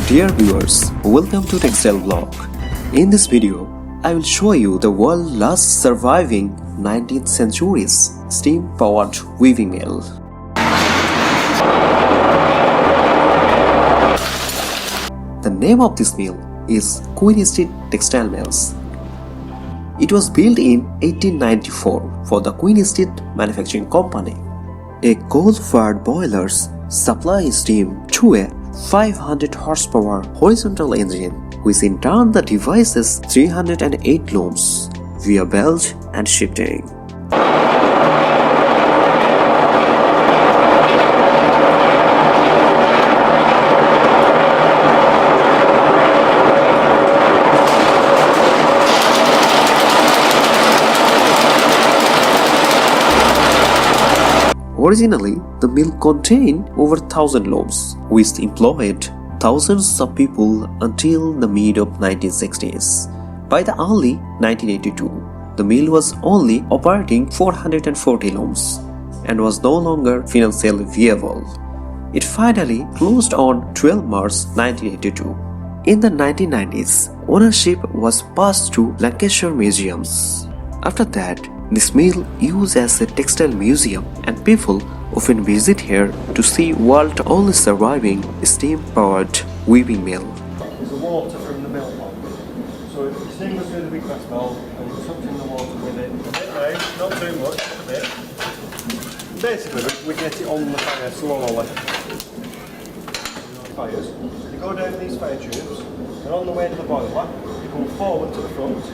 Dear viewers, welcome to Textile Vlog. In this video, I will show you the world's last surviving 19th century's steam-powered weaving mill. The name of this mill is Queen Street Textile Mills. It was built in 1894 for the Queen Street Manufacturing Company. A coal-fired boilers supply steam to a 500 horsepower horizontal engine, which in turn the devices 308 looms via belt and shifting. Originally, the mill contained over 1,000 looms, which employed thousands of people until the mid of 1960s. By the early 1982, the mill was only operating 440 looms and was no longer financially viable. It finally closed on 12 March 1982. In the 1990s, ownership was passed to Lancashire Museums. After that, this mill used as a textile museum, and people often visit here to see world's only surviving steam-powered weaving mill. There's the water from the mill pond. So the steam goes through the big glass bowl and it sucks in the water with it. A bit low, not too much, just a bit. Basically, we get it on the fire slowly. Fires. You go down these fire tubes, and on the way to the boiler, you come forward to the front.